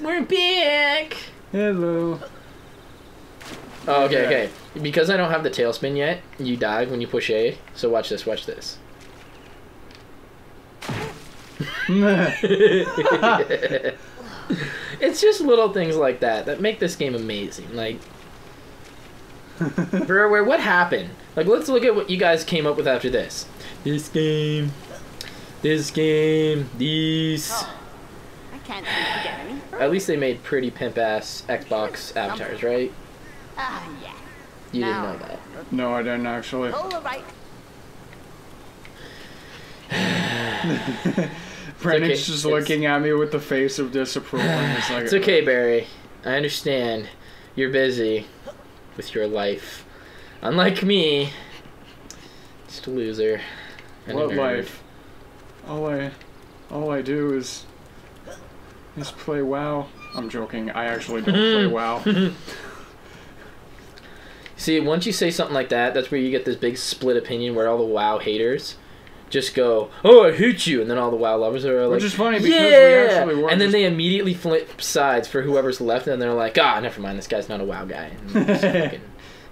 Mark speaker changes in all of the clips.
Speaker 1: We're back!
Speaker 2: Hello.
Speaker 1: Oh, okay. Because I don't have the tailspin yet, you dive when you push A. So watch this, watch this. It's just little things like that make this game amazing. Like, what happened? Like, let's look at what you guys came up with after this. This game, these.
Speaker 3: Oh, I can't seem to get any.
Speaker 1: At least they made pretty pimp-ass Xbox avatars, right?
Speaker 3: Yeah.
Speaker 1: You didn't know that.
Speaker 2: No, I didn't actually.
Speaker 3: All right.
Speaker 2: Brendan's
Speaker 1: okay.
Speaker 2: just looking at me with the face of disapproval. It's like,
Speaker 1: It's okay, Barry. I understand. You're busy with your life. Unlike me, just a loser. And
Speaker 2: what
Speaker 1: a nerd.
Speaker 2: life? All I do is play WoW. I'm joking. I actually don't play WoW.
Speaker 1: See, once you say something like that, that's where you get this big split opinion where all the WoW haters just go, "Oh, I hate you," and then all the WoW lovers are like,
Speaker 2: which is funny because
Speaker 1: yeah!
Speaker 2: we actually were.
Speaker 1: And then they immediately flip sides for whoever's left, and they're like, "Ah, never mind, this guy's not a WoW guy." And just fucking,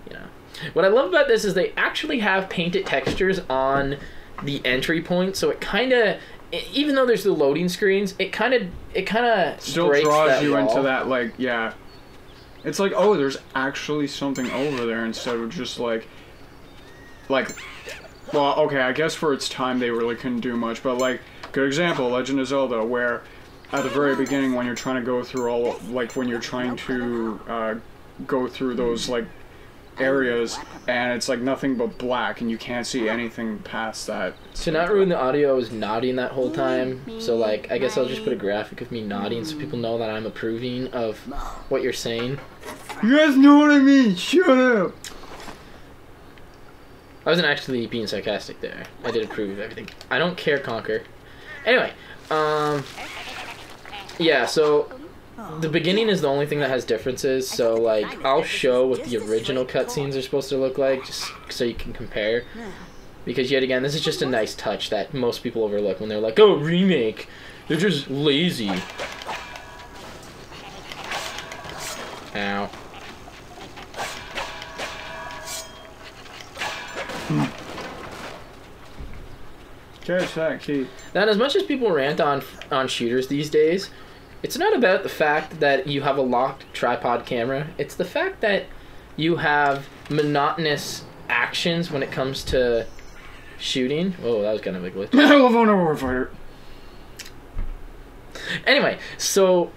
Speaker 1: you know. What I love about this is they actually have painted textures on the entry point, so it kind of, even though there's the loading screens, it kind of
Speaker 2: still draws you into that, like, yeah. It's like, oh, there's actually something over there instead of just like, well, okay, I guess for its time they really couldn't do much, but like, good example, Legend of Zelda, where at the very beginning when you're trying to go through all, like, when you're trying to go through those, like, areas, and it's like nothing but black, and you can't see anything past that.
Speaker 1: To not ruin the audio, I was nodding that whole time, so like, I guess I'll just put a graphic of me nodding so people know that I'm approving of what you're saying.
Speaker 2: You guys know what I mean, shut up!
Speaker 1: I wasn't actually being sarcastic there. I did approve of everything. I don't care, Conker. Anyway, yeah, so the beginning is the only thing that has differences, so like, I'll show what the original cutscenes are supposed to look like, just so you can compare. Because yet again, this is just a nice touch that most people overlook when they're like, oh, remake! They're just lazy. Ow.
Speaker 2: Catch that key.
Speaker 1: Now, as much as people rant on shooters these days, it's not about the fact that you have a locked tripod camera. It's the fact that you have monotonous actions when it comes to shooting. Oh, that was kind of a glitch.
Speaker 2: I love Modern Warfighter.
Speaker 1: Anyway, so,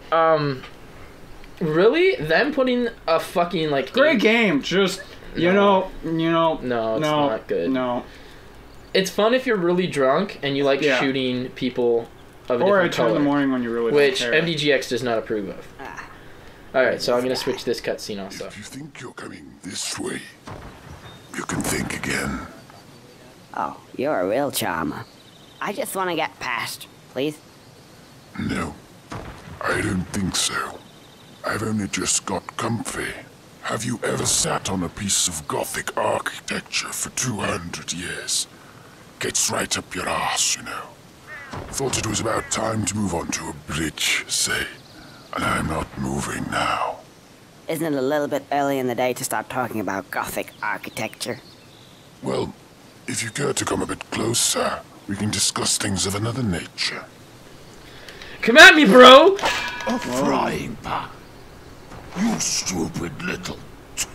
Speaker 1: really? Them putting a fucking, like...
Speaker 2: Great game, just, you know...
Speaker 1: No, it's not good.
Speaker 2: No.
Speaker 1: It's fun if you're really drunk and you like shooting people of a
Speaker 2: or
Speaker 1: different color.
Speaker 2: Or at 2 in the morning when you really
Speaker 1: which
Speaker 2: don't care.
Speaker 1: MDGeX does not approve of. Alright, so I'm going to switch this cutscene also.
Speaker 4: If you think you're coming this way, you can think again.
Speaker 5: Oh, you're a real charmer. I just want to get past, please.
Speaker 4: No, I don't think so. I've only just got comfy. Have you ever sat on a piece of Gothic architecture for 200 years? Gets right up your arse, you know. Thought it was about time to move on to a bridge, say. And I'm not moving now.
Speaker 5: Isn't it a little bit early in the day to start talking about Gothic architecture?
Speaker 4: Well, if you care to come a bit closer, we can discuss things of another nature.
Speaker 1: Come at me, bro!
Speaker 4: A frying pan. You stupid little...
Speaker 1: So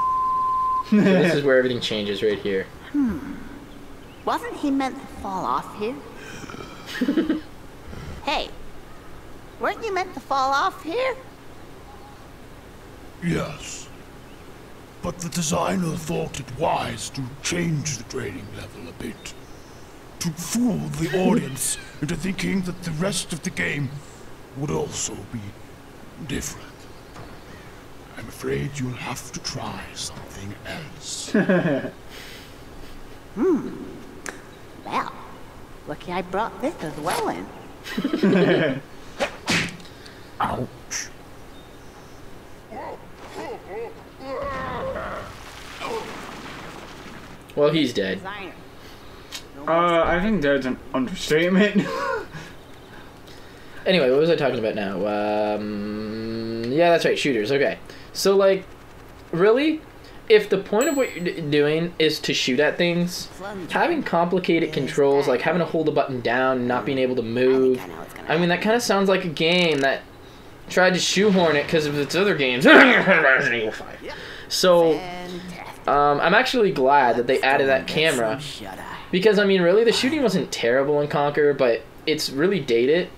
Speaker 1: this is where everything changes right here.
Speaker 3: Wasn't he meant to fall off here? Hey, weren't you meant to fall off here?
Speaker 6: Yes. But the designer thought it wise to change the training level a bit. To fool the audience into thinking that the rest of the game would also be different. I'm afraid you'll have to try something else.
Speaker 3: Well, lucky I brought this as well in.
Speaker 6: Ouch.
Speaker 1: Well, he's dead.
Speaker 3: Designer.
Speaker 2: I think that's an understatement.
Speaker 1: Anyway, what was I talking about now? Yeah, that's right, shooters. Okay. So, like, really, if the point of what you're doing is to shoot at things, having complicated controls, like having to hold a button down and not being able to move, I mean, that kind of sounds like a game that tried to shoehorn it because of its other games. Resident Evil 5. So, I'm actually glad that they added that camera, because, I mean, really, the shooting wasn't terrible in Conker, but it's really dated,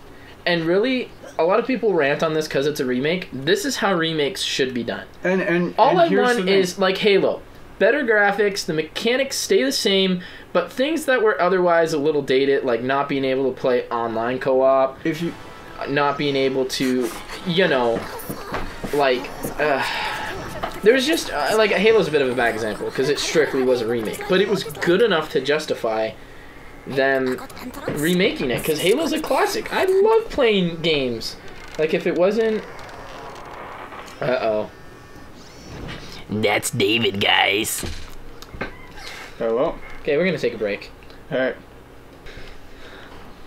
Speaker 1: and really, a lot of people rant on this because it's a remake. This is how remakes should be done.
Speaker 2: And
Speaker 1: all I
Speaker 2: here's
Speaker 1: want is, like Halo, better graphics, the mechanics stay the same, but things that were otherwise a little dated, like not being able to play online co-op, not being able to, you know, like, there's just, like, Halo's a bit of a bad example, because it strictly was a remake, but it was good enough to justify them remaking it, because Halo's a classic. I love playing games. Like, if it wasn't... Uh-oh.
Speaker 7: That's David, guys.
Speaker 2: Hello.
Speaker 1: Okay, we're gonna take a break.
Speaker 2: Hey.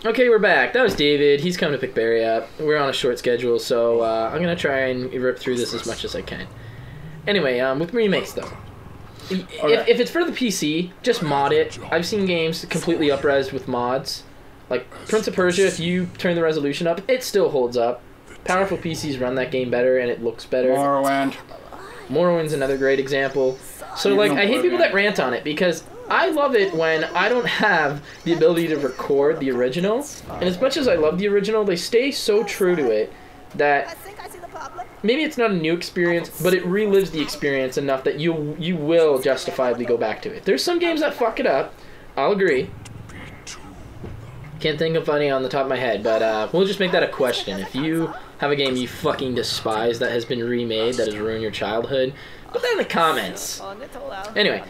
Speaker 1: Okay, we're back. That was David. He's coming to pick Barry up. We're on a short schedule, so I'm gonna try and rip through this as much as I can. Anyway, with remakes, though. If it's for the PC, just mod it. I've seen games completely up-resed with mods. Like Prince of Persia, if you turn the resolution up, it still holds up. Powerful PCs run that game better and it looks better. Morrowind's another great example. So, like, I hate people that rant on it because I love it when I don't have the ability to record the original. And as much as I love the original, they stay so true to it that maybe it's not a new experience, but it relives the experience enough that you will justifiably go back to it. There's some games that fuck it up. I'll agree. Can't think of any on the top of my head, but we'll just make that a question. If you have a game you fucking despise that has been remade, that has ruined your childhood, put that in the comments. Anyway,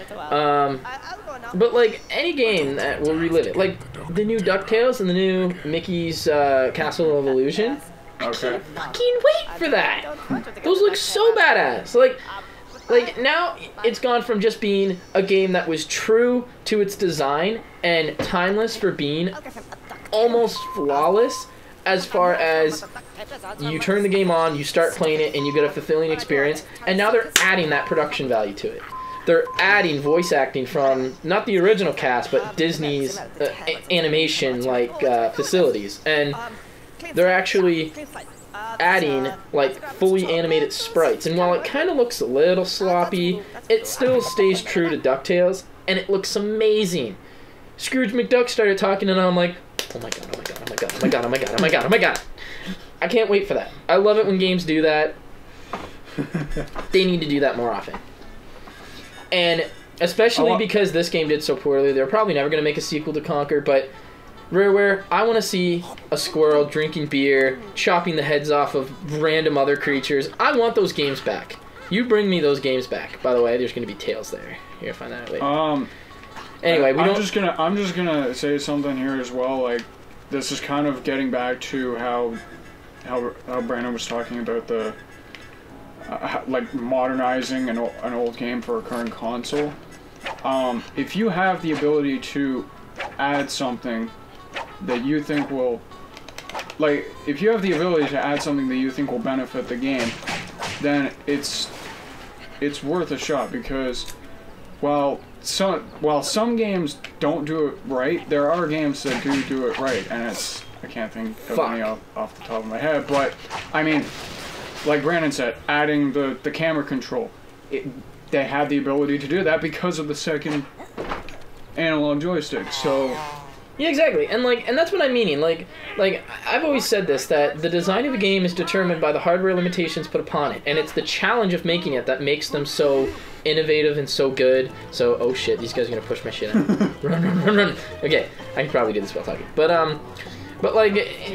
Speaker 1: but like any game that will relive it, like the new DuckTales and the new Mickey's Castle of Illusion.
Speaker 2: Okay.
Speaker 1: I can't fucking wait for that. Those look so badass. Like now it's gone from just being a game that was true to its design and timeless for being almost flawless, as far as you turn the game on, you start playing it, and you get a fulfilling experience, and now they're adding that production value to it. They're adding voice acting from not the original cast, but Disney's animation facilities, and they're actually adding like fully animated sprites. And while it kind of looks a little sloppy, it still stays true to DuckTales, and it looks amazing. Scrooge McDuck started talking, and I'm like, oh my god, oh my god, oh my god, oh my god, oh my god, oh my god, oh my god. I can't wait for that. I love it when games do that. They need to do that more often. And especially because this game did so poorly, they're probably never going to make a sequel to Conker, but Rareware, I want to see a squirrel drinking beer, chopping the heads off of random other creatures. I want those games back. You bring me those games back. By the way, there's going to be tails there. You're going to find that out later. Anyway, I'm just gonna say something here as well. Like, this is kind of getting back to how Brandon was talking about the like modernizing an old game for a current console. If you have the ability to add something that you think will, if you have the ability to add something that you think will benefit the game, then it's worth a shot, because while some games don't do it right, there are games that do it right, and I can't think of any off the top of my head, but I mean, like Brandon said, adding the camera control, they have the ability to do that because of the second analog joystick. So yeah, exactly, and that's what I'm meaning. Like I've always said this, that the design of a game is determined by the hardware limitations put upon it, and it's the challenge of making it that makes them so innovative and so good. So, oh shit, these guys are gonna push my shit out. run. Okay, I can probably do this while talking. But like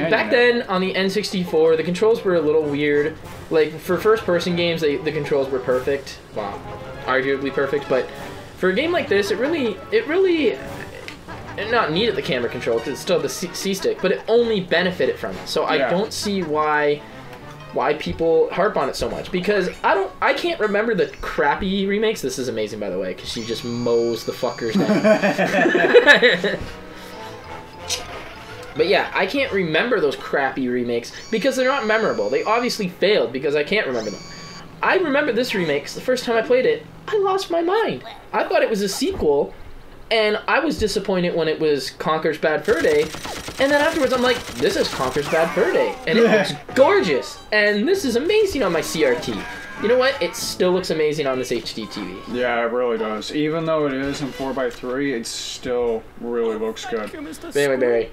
Speaker 1: back then on the N64, the controls were a little weird. Like for first-person games, the controls were perfect. Well, arguably perfect. But for a game like this, it really not needed the camera control because it's still the C-stick, but it only benefited from it. So I don't see why people harp on it so much, because I can't remember the crappy remakes. This is amazing, by the way, because she just mows the fuckers down. But yeah, I can't remember those crappy remakes because they're not memorable. They obviously failed because I can't remember them. I remember this remake, 'cause the first time I played it, I lost my mind. I thought it was a sequel, and I was disappointed when it was Conker's Bad Fur Day. And then afterwards, I'm like, this is Conker's Bad Fur Day, and it looks gorgeous. And this is amazing on my CRT. You know what? It still looks amazing on this HD TV.
Speaker 2: Yeah, it really does. Even though it is in 4:3, it still really looks good.
Speaker 1: But anyway, Barry,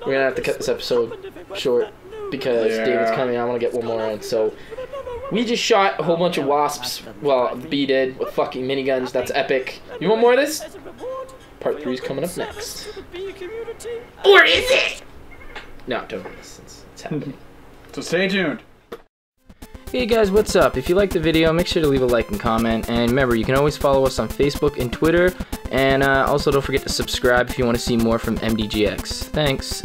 Speaker 1: we're gonna have to cut this episode short because David's coming. I want to get one more in. So we just shot a whole bunch of wasps. Well, B did with fucking miniguns. That's epic. You want more of this? Part 3 is coming up next.
Speaker 7: Or is it?
Speaker 1: No, don't listen. It's happening.
Speaker 2: So stay tuned.
Speaker 1: Hey guys, what's up? If you liked the video, make sure to leave a like and comment. And remember, you can always follow us on Facebook and Twitter. And also don't forget to subscribe if you want to see more from MDGeX. Thanks.